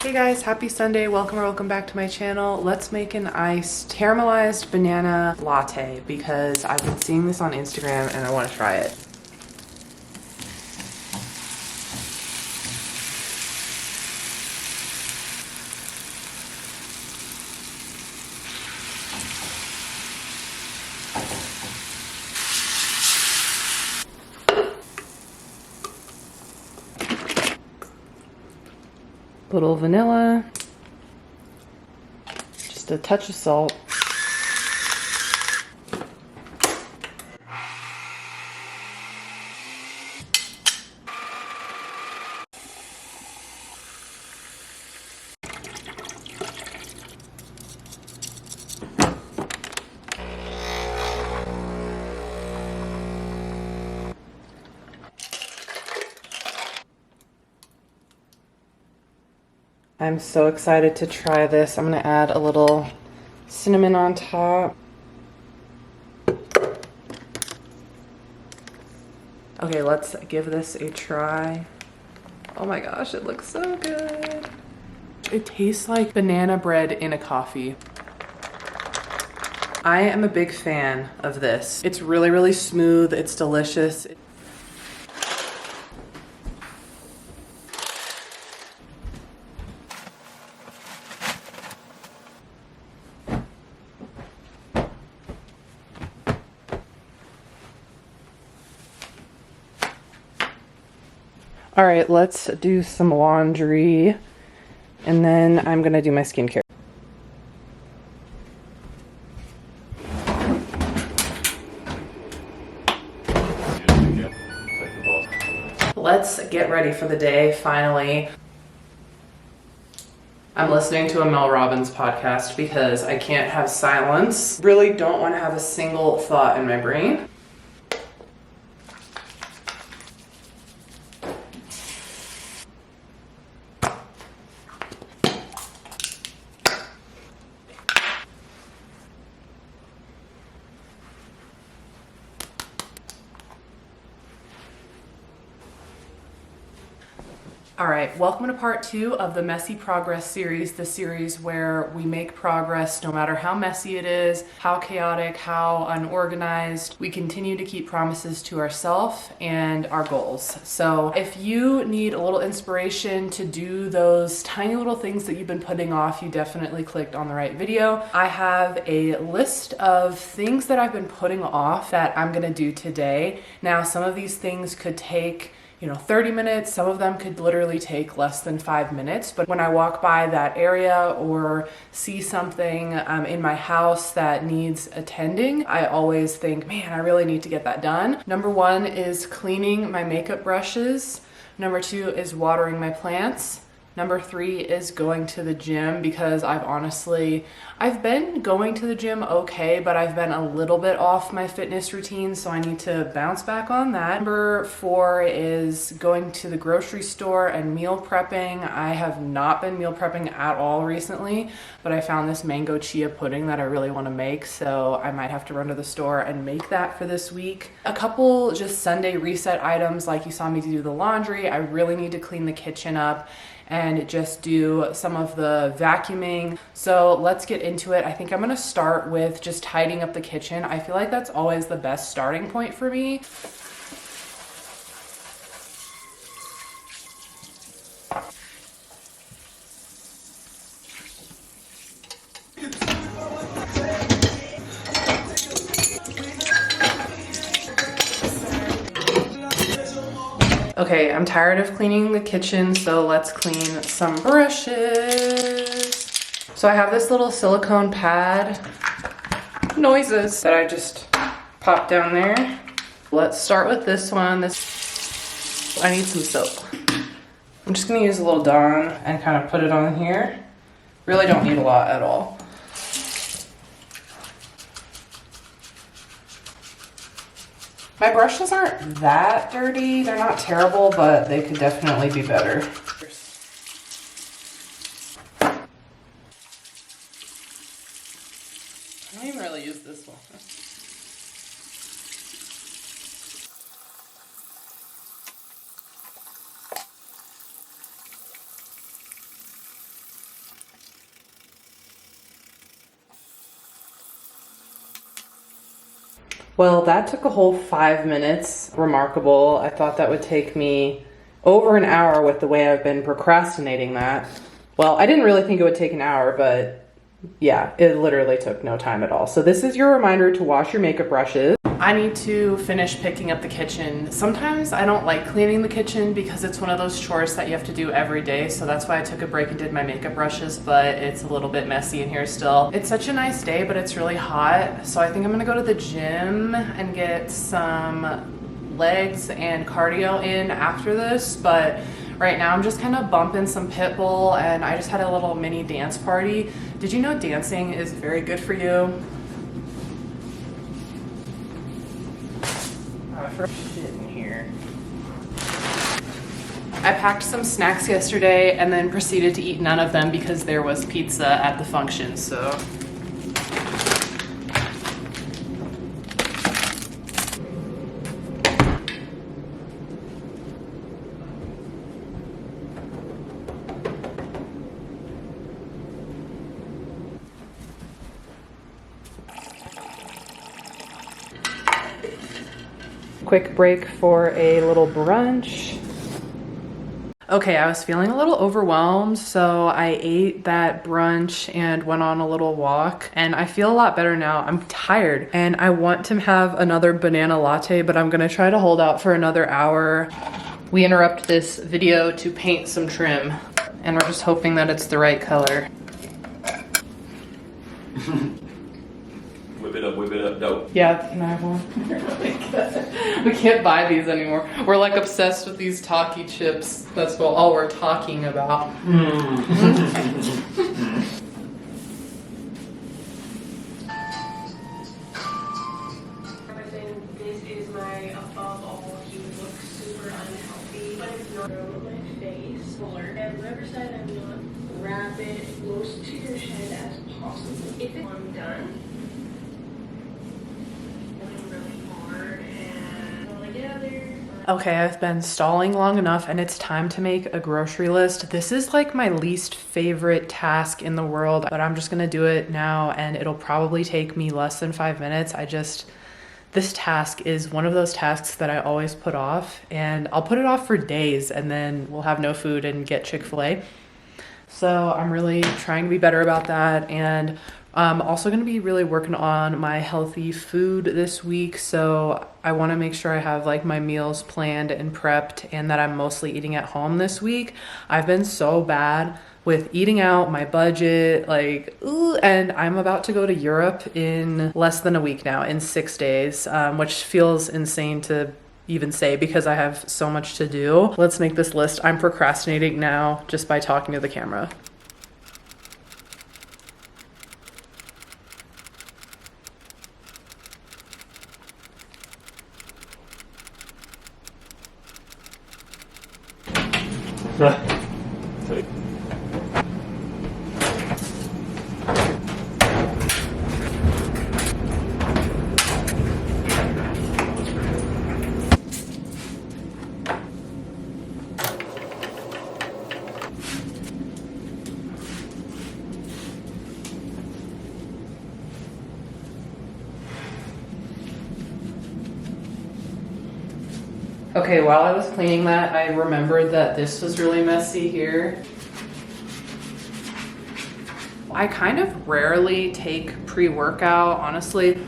Hey guys, happy Sunday. Welcome or welcome back to my channel. Let's make an iced caramelized banana latte because I've been seeing this on Instagram and I want to try it. Little vanilla, just a touch of salt. I'm so excited to try this. I'm gonna add a little cinnamon on top. Okay, let's give this a try. Oh my gosh, it looks so good. It tastes like banana bread in a coffee. I am a big fan of this. It's really, really smooth. It's delicious. All right, let's do some laundry and then I'm gonna do my skincare. Let's get ready for the day, finally. I'm listening to a Mel Robbins podcast because I can't have silence. Really don't want to have a single thought in my brain. All right, welcome to part 2 of the Messy Progress series, the series where we make progress no matter how messy it is, how chaotic, how unorganized. We continue to keep promises to ourselves and our goals. So if you need a little inspiration to do those tiny little things that you've been putting off, you definitely clicked on the right video. I have a list of things that I've been putting off that I'm gonna do today. Now, some of these things could take 30 minutes. Some of them could literally take less than 5 minutes. But when I walk by that area or see something in my house that needs attending, I always think, man, I really need to get that done. Number 1 is cleaning my makeup brushes. Number 2 is watering my plants. Number 3 is going to the gym because I've been going to the gym okay, but I've been a little bit off my fitness routine, so I need to bounce back on that. Number 4 is going to the grocery store and meal prepping. I have not been meal prepping at all recently, but I found this mango chia pudding that I really want to make, so I might have to run to the store and make that for this week. A couple just Sunday reset items, like you saw me do the laundry. I really need to clean the kitchen up and just do some of the vacuuming. So let's get into it. I think I'm gonna start with just tidying up the kitchen. I feel like that's always the best starting point for me. Okay, I'm tired of cleaning the kitchen, so let's clean some brushes. So I have this little silicone pad, noises, that I just pop down there. Let's start with this one. I need some soap. I'm just gonna use a little Dawn and kind of put it on here. Really don't need a lot at all. My brushes aren't that dirty. They're not terrible, but they could definitely be better. I don't even really use this one. Well, that took a whole 5 minutes. Remarkable. I thought that would take me over an hour with the way I've been procrastinating that. Well, I didn't really think it would take an hour, but yeah, it literally took no time at all. So this is your reminder to wash your makeup brushes. I need to finish picking up the kitchen. Sometimes I don't like cleaning the kitchen because it's one of those chores that you have to do every day. So that's why I took a break and did my makeup brushes, but it's a little bit messy in here still. It's such a nice day, but it's really hot. So I think I'm gonna go to the gym and get some legs and cardio in after this. But right now I'm just kind of bumping some Pitbull, and I just had a little mini dance party. Did you know dancing is very good for you? Shit in here. I packed some snacks yesterday and then proceeded to eat none of them because there was pizza at the function, so. Quick break for a little brunch. Okay, I was feeling a little overwhelmed, so I ate that brunch and went on a little walk, and I feel a lot better now. I'm tired and I want to have another banana latte, but I'm gonna try to hold out for another hour. We interrupt this video to paint some trim, and we're just hoping that it's the right color. Whip it up, dope. Yeah, can I have one? We can't buy these anymore. We're like obsessed with these Taki chips. That's all we're talking about. This is my above all. He looks super unhealthy, but it's not my face fuller. And whatever side I'm on, wrap it close to your head as possible. If it's undone, Okay, I've been stalling long enough and it's time to make a grocery list. This is like my least favorite task in the world, but I'm just gonna do it now and it'll probably take me less than 5 minutes. This task is one of those tasks that I always put off, and I'll put it off for days and then we'll have no food and get Chick-fil-A. So I'm really trying to be better about that, and I'm also going to be really working on my healthy food this week. So I want to make sure I have like my meals planned and prepped, and that I'm mostly eating at home this week. I've been so bad with eating out, my budget, and I'm about to go to Europe in less than a week now, in 6 days, which feels insane to even say because I have so much to do. Let's make this list. I'm procrastinating now just by talking to the camera. Okay, while I was cleaning that, I remembered that this was really messy here. I kind of rarely take pre-workout, honestly.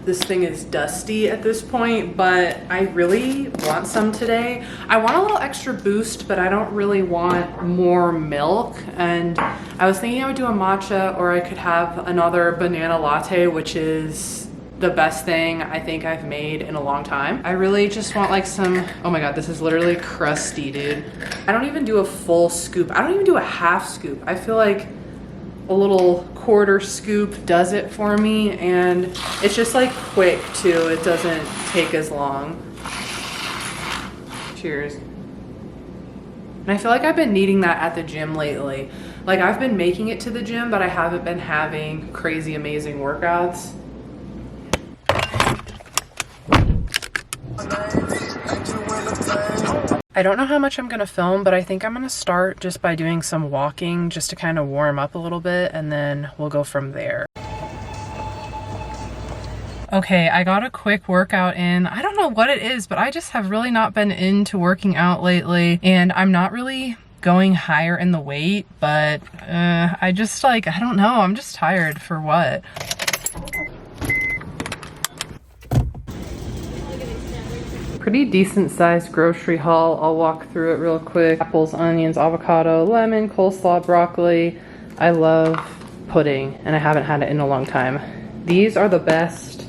This thing is dusty at this point, but I really want some today. I want a little extra boost, but I don't really want more milk. And I was thinking I would do a matcha, or I could have another banana latte, which is the best thing I think I've made in a long time. I really just want like some, oh my God, this is literally crusty, dude. I don't even do a full scoop. I don't even do a half scoop. I feel like a little quarter scoop does it for me, and it's just like quick too. It doesn't take as long. Cheers. And I feel like I've been needing that at the gym lately. Like I've been making it to the gym, but I haven't been having crazy amazing workouts. I don't know how much I'm gonna film, but I think I'm gonna start just by doing some walking just to kind of warm up a little bit, and then we'll go from there. Okay, I got a quick workout in. I don't know what it is, but I just have really not been into working out lately, and I'm not really going higher in the weight, but I just like, I don't know, I'm just tired for what? Pretty decent sized grocery haul. I'll walk through it real quick. Apples, onions, avocado, lemon, coleslaw, broccoli. I love pudding and I haven't had it in a long time. These are the best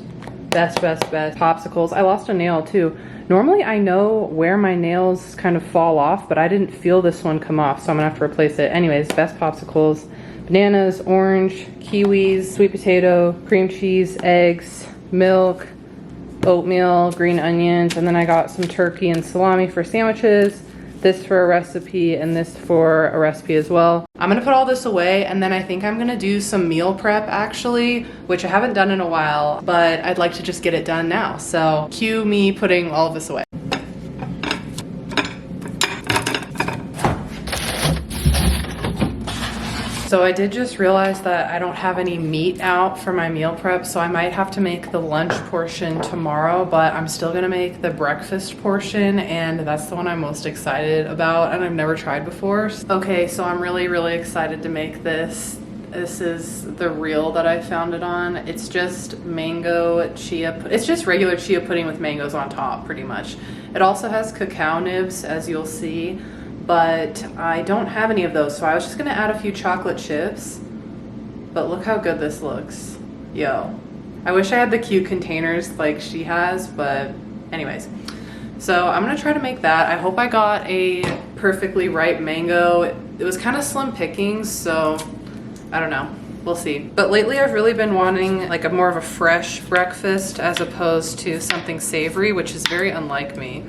popsicles. I lost a nail too. Normally I know where my nails kind of fall off, but I didn't feel this one come off, so I'm gonna have to replace it. Anyways, best popsicles. Bananas, orange, kiwis, sweet potato, cream cheese, eggs, milk, oatmeal, green onions, and then I got some turkey and salami for sandwiches, this for a recipe, and this for a recipe as well. I'm gonna put all this away, and then I think I'm gonna do some meal prep actually, which I haven't done in a while, but I'd like to just get it done now. So cue me putting all of this away. So I did just realize that I don't have any meat out for my meal prep, so I might have to make the lunch portion tomorrow, but I'm still gonna make the breakfast portion, and that's the one I'm most excited about, and I've never tried before. Okay, so I'm really excited to make this. This is the reel that I found it on. It's just mango chia, it's just regular chia pudding with mangoes on top, pretty much. It also has cacao nibs, as you'll see, but I don't have any of those, so I was just gonna add a few chocolate chips. But look how good this looks. Yo. I wish I had the cute containers like she has, but anyways. So I'm gonna try to make that. I hope I got a perfectly ripe mango. It was kind of slim pickings, so I don't know. We'll see. But lately I've really been wanting like a more of a fresh breakfast as opposed to something savory, which is very unlike me.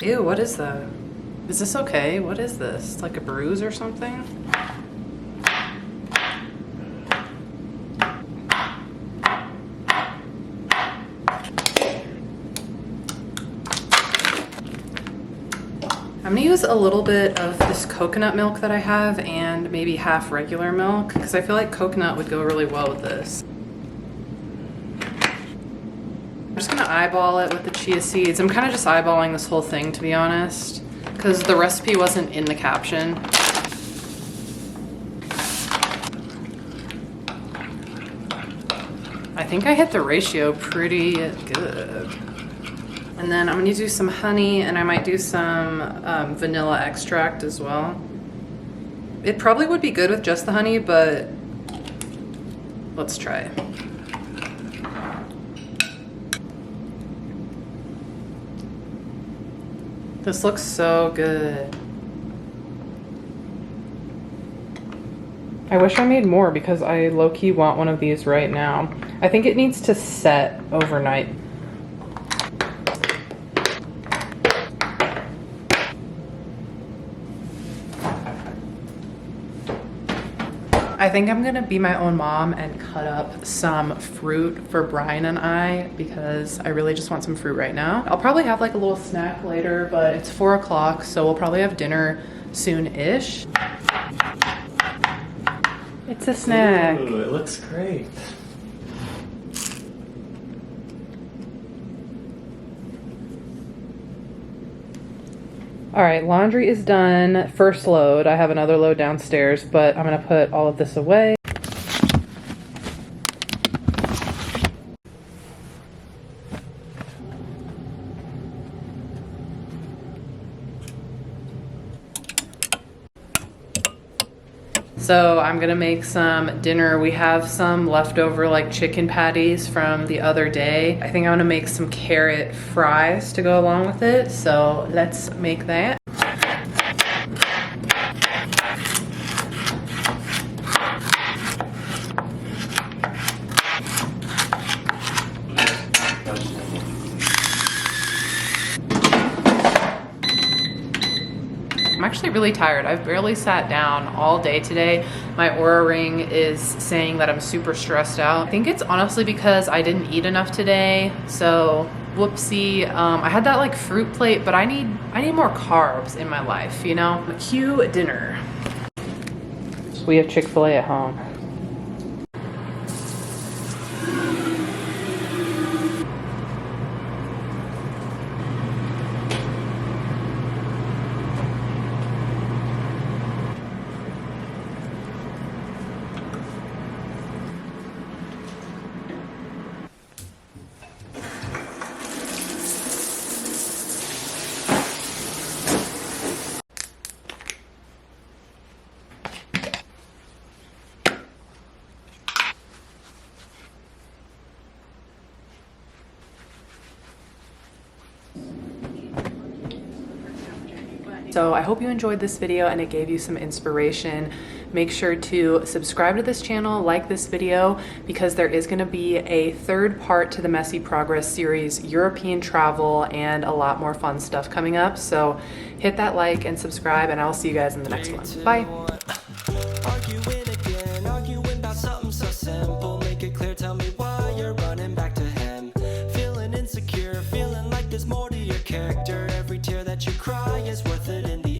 Ew, what is that? Is this okay? What is this? Like a bruise or something? I'm gonna use a little bit of this coconut milk that I have and maybe half regular milk, because I feel like coconut would go really well with this. I'm just gonna eyeball it with the chia seeds. I'm kind of just eyeballing this whole thing, to be honest, because the recipe wasn't in the caption. I think I hit the ratio pretty good. And then I'm gonna do some honey, and I might do some vanilla extract as well. It probably would be good with just the honey, but let's try. This looks so good. I wish I made more because I low-key want one of these right now. I think it needs to set overnight. I think I'm gonna be my own mom and cut up some fruit for Brian and I, because I really just want some fruit right now. I'll probably have like a little snack later, but it's 4 o'clock, so we'll probably have dinner soon-ish. It's a snack. Ooh, it looks great. All right, laundry is done. First load. I have another load downstairs, but I'm gonna put all of this away. So I'm gonna make some dinner. We have some leftover like chicken patties from the other day. I think I'm gonna make some carrot fries to go along with it. So let's make that. I'm actually really tired. I've barely sat down all day today. My Oura ring is saying that I'm super stressed out. I think it's honestly because I didn't eat enough today. So whoopsie. I had that like fruit plate, but I need more carbs in my life, you know? Cue dinner. We have Chick-fil-A at home. So I hope you enjoyed this video and it gave you some inspiration. Make sure to subscribe to this channel, like this video, because there is going to be a third part to the Messy Progress series, European travel, and a lot more fun stuff coming up. So hit that like and subscribe, and I'll see you guys in the next one. Bye. Arguing again, arguing about something so simple. Make it clear, tell me why you're running back to him. Feeling insecure, feeling like there's more to your character. Every tear that you cry